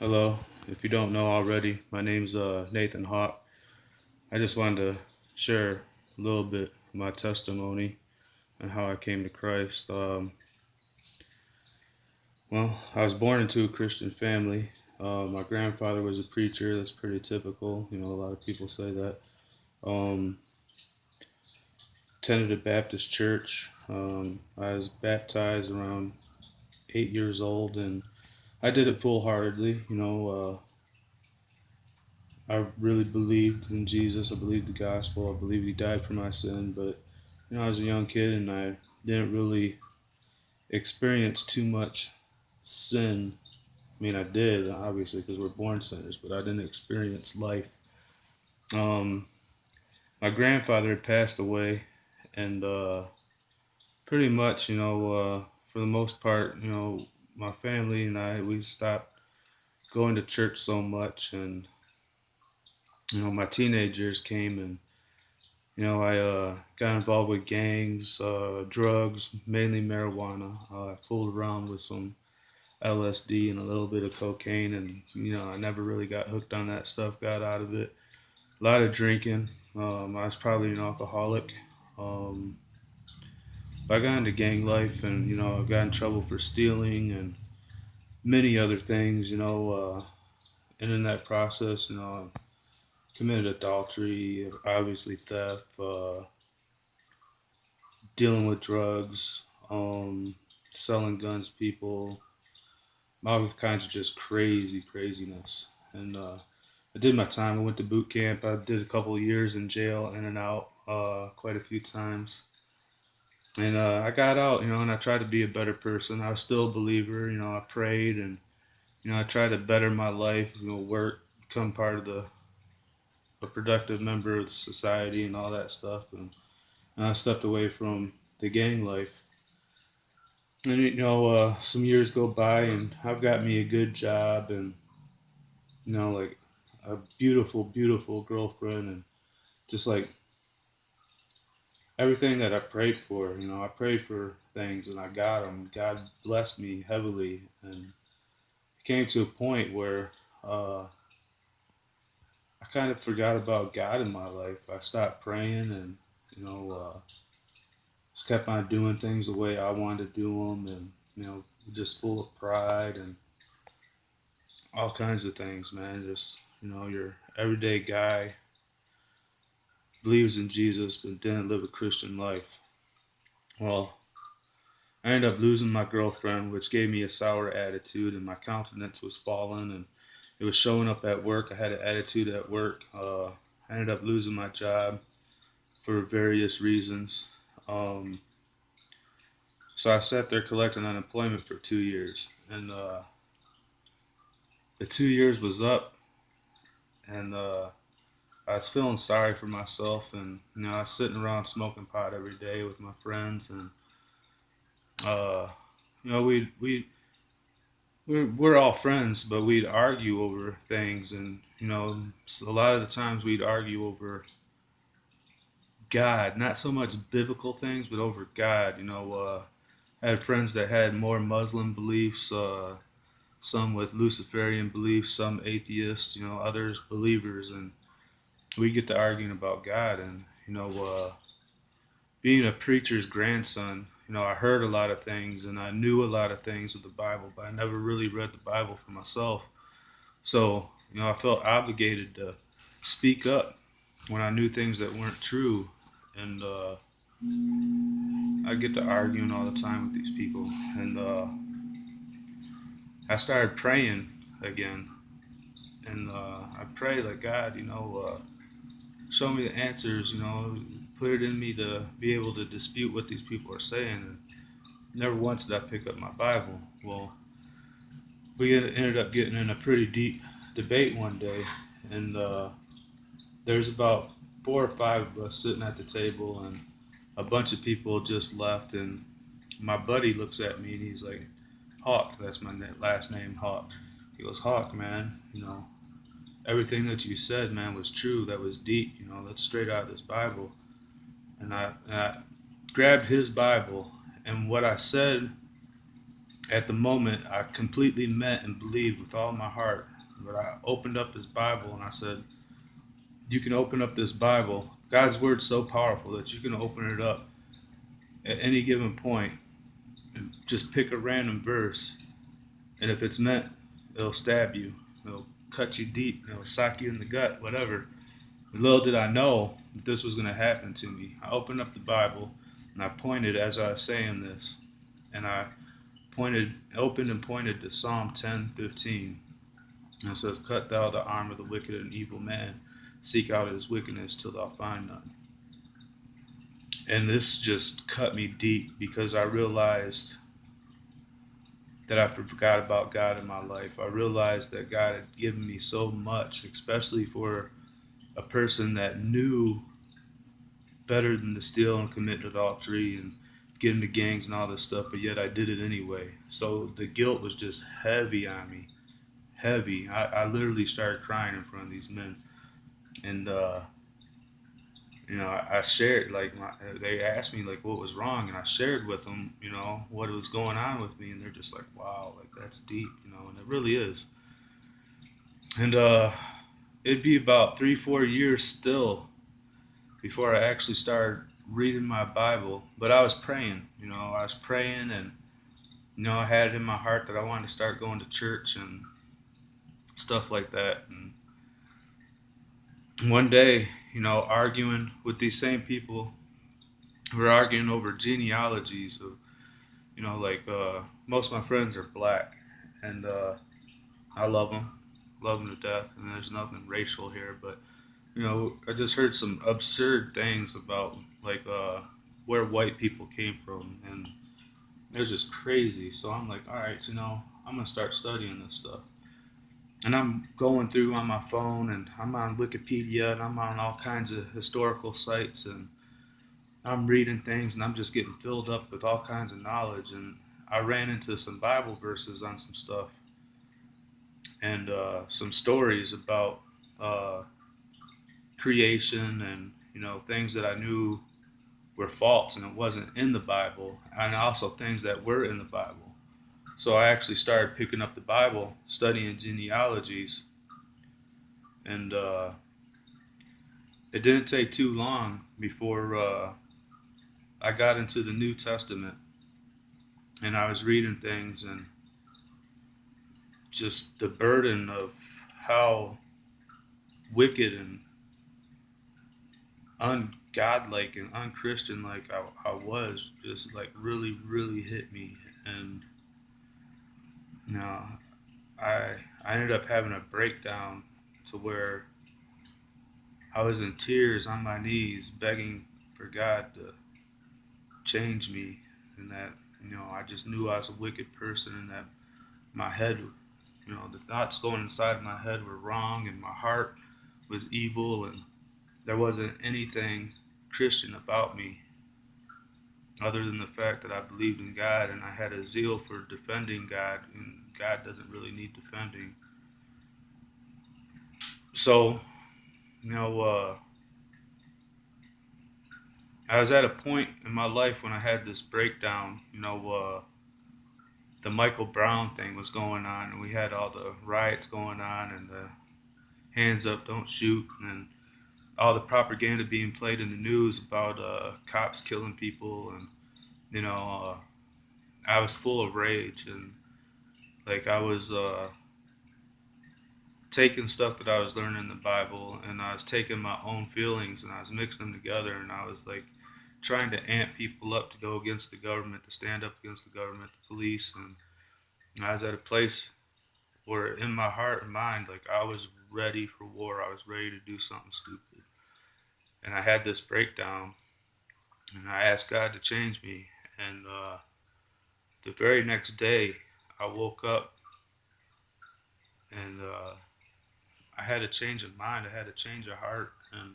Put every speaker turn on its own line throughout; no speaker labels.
Hello. If you don't know already, my name's Nathan Hawk. I just wanted to share a little bit of my testimony and how I came to Christ. Well, I was born into a Christian family. My grandfather was a preacher. That's pretty typical. A lot of people say that. Um, Attended a Baptist church. I was baptized around 8 years old, and I did it full heartedly. I really believed in Jesus. I believed the gospel. I believed he died for my sin. But I was a young kid and I didn't really experience too much sin. I mean, I did obviously because we're born sinners, but I didn't experience life. Um, my grandfather had passed away, and pretty much, for the most part, my family and I we stopped going to church so much, and my teenage years came and I got involved with gangs, drugs, mainly marijuana. I fooled around with some LSD and a little bit of cocaine, and I never really got hooked on that stuff. Got out of it. A lot of drinking. I was probably an alcoholic. Um, I got into gang life, and I got in trouble for stealing and many other things. And in that process, I committed adultery, obviously theft. Dealing with drugs, selling guns, to people, all kinds of just craziness. And I did my time. I went to boot camp. I did a couple of years in jail, in and out, quite a few times. And I got out, and I tried to be a better person. I was still a believer. I prayed and I tried to better my life. Work, become part of a productive member of the society and all that stuff. And I stepped away from the gang life. And some years go by, and I've got me a good job, and like a beautiful girlfriend, and just like everything that I prayed for. I prayed for things, and I got them. God blessed me heavily, and it came to a point where I kind of forgot about God in my life. I stopped praying, and just kept on doing things the way I wanted to do them, and just full of pride and all kinds of things, man. Just your everyday guy believes in Jesus but didn't live a Christian life. Well, I ended up losing my girlfriend, which gave me a sour attitude, and my countenance was falling, and it was showing up at work. I had an attitude at work. I ended up losing my job for various reasons. Um, so I sat there collecting unemployment for 2 years, and the 2 years was up, and I was feeling sorry for myself, and I was sitting around smoking pot every day with my friends, and uh, we're all friends, but we'd argue over things, and a lot of the times we'd argue over God, not so much biblical things, but over God. I had friends that had more Muslim beliefs, some with Luciferian beliefs, some atheists, others believers, and we get to arguing about God, and being a preacher's grandson, I heard a lot of things and I knew a lot of things of the Bible, but I never really read the Bible for myself. So, I felt obligated to speak up when I knew things that weren't true. And I get to arguing all the time with these people. And I started praying again. And I pray that God, show me the answers, put it in me to be able to dispute what these people are saying. And never once did I pick up my Bible. Well, we ended up getting in a pretty deep debate one day, and there's about 4 or 5 of us sitting at the table, and a bunch of people just left. And my buddy looks at me and he's like, "Hawk, that's my last name, Hawk." He goes, "Hawk, man, everything that you said, man, was true. That was deep. That's straight out of this Bible." And I grabbed his Bible, and what I said At the moment, I completely meant and believed with all my heart. But I opened up this Bible and I said, you can open up this Bible. God's word's so powerful that you can open it up at any given point and just pick a random verse. And if it's meant, it'll stab you. It'll cut you deep. It'll sock you in the gut, whatever. Little did I know that this was going to happen to me. I opened up the Bible and I pointed as I was saying this. And I opened and pointed to Psalm 10:15. And it says, cut thou the arm of the wicked and evil man. Seek out his wickedness till thou find none. And this just cut me deep because I realized that I forgot about God in my life. I realized that God had given me so much, especially for a person that knew better than to steal and commit adultery and get into gangs and all this stuff, but yet I did it anyway. So the guilt was just heavy on me. Heavy. I literally started crying in front of these men. And I shared they asked me like what was wrong, and I shared with them, what was going on with me, and they're just like, wow, like that's deep, and it really is. And it'd be about 3-4 years still before I actually started reading my Bible. But I was praying, and I had it in my heart that I wanted to start going to church and stuff like that. And one day, arguing with these same people, we're arguing over genealogies of, most of my friends are black, and I love them to death, and there's nothing racial here, but I just heard some absurd things about where white people came from, and they're just crazy. So I'm like, all right, I'm gonna start studying this stuff. And I'm going through on my phone, and I'm on Wikipedia, and I'm on all kinds of historical sites, and I'm reading things, and I'm just getting filled up with all kinds of knowledge. And I ran into some Bible verses on some stuff, and some stories about uh, creation, and things that I knew were false and it wasn't in the Bible, and also things that were in the Bible. So I actually started picking up the Bible, studying genealogies, and it didn't take too long before I got into the New Testament, and I was reading things, and just the burden of how wicked and ungodlike and unchristian like I was just like really really hit me. And you know I I ended up having a breakdown to where I was in tears on my knees begging for God to change me, and that I just knew I was a wicked person, and that my head, the thoughts going inside my head were wrong, and my heart was evil, and there wasn't anything Christian about me other than the fact that I believed in God and I had a zeal for defending God, and God doesn't really need defending. So, you know, uh, I was at a point in my life when I had this breakdown. The Michael Brown thing was going on, and we had all the riots going on, and the hands up, don't shoot, and all the propaganda being played in the news about cops killing people, and you know, I was full of rage, and like I was taking stuff that I was learning in the Bible, and I was taking my own feelings and I was mixing them together, and I was like trying to amp people up to go against the government, to stand up against the government, the police, and I was at a place where in my heart and mind, like I was ready for war. I was ready to do something stupid, and I had this breakdown, and I asked God to change me, and the very next day, I woke up, and I had a change of mind. I had a change of heart, and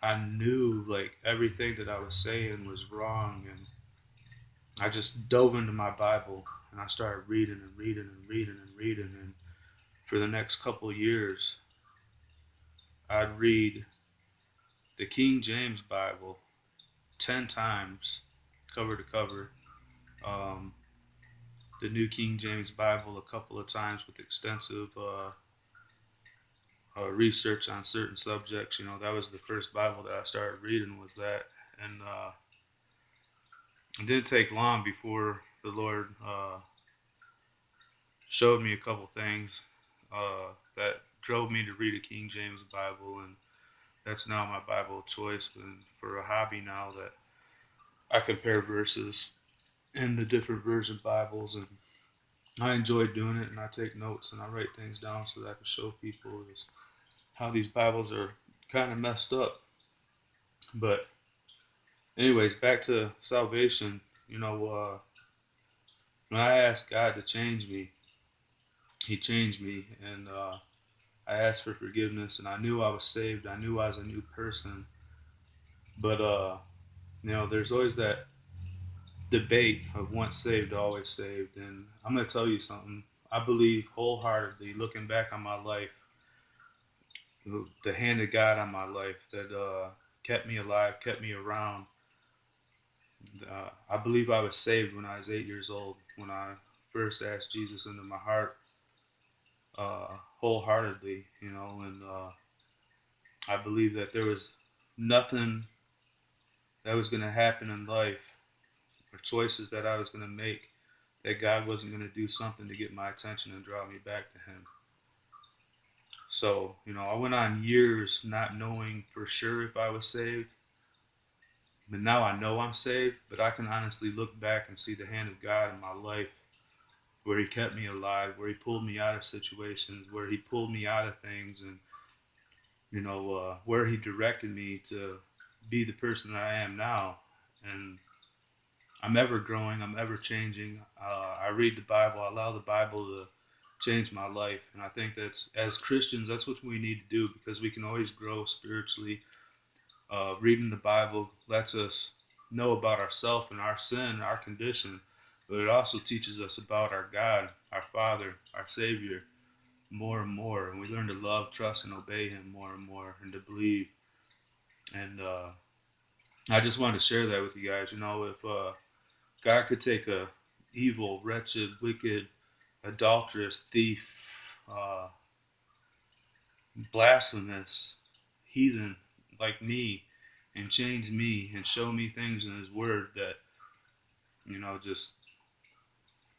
I knew like everything that I was saying was wrong, and I just dove into my Bible and I started reading and reading and reading and reading, and for the next couple of years, I'd read the King James Bible 10 times, cover to cover, um, the New King James Bible a couple of times with extensive research on certain subjects. That was the first Bible that I started reading was that, and it didn't take long before the Lord showed me a couple things that drove me to read a King James Bible, and that's now my Bible of choice. And for a hobby now that I compare verses in the different version Bibles, and I enjoy doing it, and I take notes and I write things down so that I can show people is how these Bibles are kind of messed up. But anyways, back to salvation. When I asked God to change me, He changed me, and I asked for forgiveness, and I knew I was saved. I knew I was a new person. But there's always that debate of once saved, always saved. And I'm going to tell you something. I believe wholeheartedly, looking back on my life, the hand of God on my life that kept me alive, kept me around. I believe I was saved when I was 8 years old, when I first asked Jesus into my heart wholeheartedly, and I believe that there was nothing that was going to happen in life or choices that I was going to make that God wasn't going to do something to get my attention and draw me back to Him. So, I went on years not knowing for sure if I was saved, but now I know I'm saved. But I can honestly look back and see the hand of God in my life, where He kept me alive, where He pulled me out of situations, where He pulled me out of things, and where He directed me to be the person that I am now. And I'm ever growing. I'm ever changing. I read the Bible. I allow the Bible to change my life. And I think that's, as Christians, that's what we need to do, because we can always grow spiritually. Reading the Bible lets us know about ourselves and our sin, our condition, but it also teaches us about our God, our Father, our Savior, more and more. And we learn to love, trust, and obey Him more and more, and to believe. And I just wanted to share that with you guys. If God could take a evil, wretched, wicked, adulterous, thief, blasphemous, heathen like me, and change me and show me things in His Word that, just,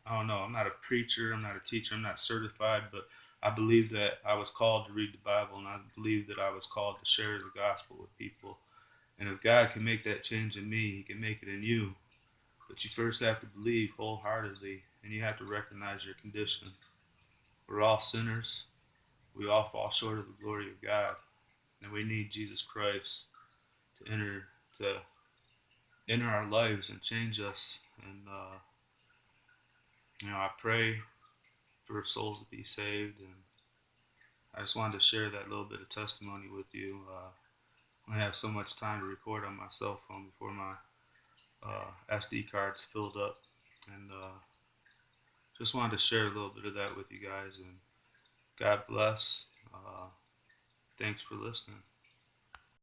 I don't know. I'm not a preacher, I'm not a teacher, I'm not certified, but I believe that I was called to read the Bible, and I believe that I was called to share the gospel with people. And if God can make that change in me, He can make it in you. But you first have to believe wholeheartedly, and you have to recognize your condition. We're all sinners. We all fall short of the glory of God, and we need Jesus Christ to enter our lives and change us. And I pray for souls to be saved, and I just wanted to share that little bit of testimony with you. I have so much time to record on my cell phone before my SD card's filled up, and just wanted to share a little bit of that with you guys. And God bless. Thanks for listening.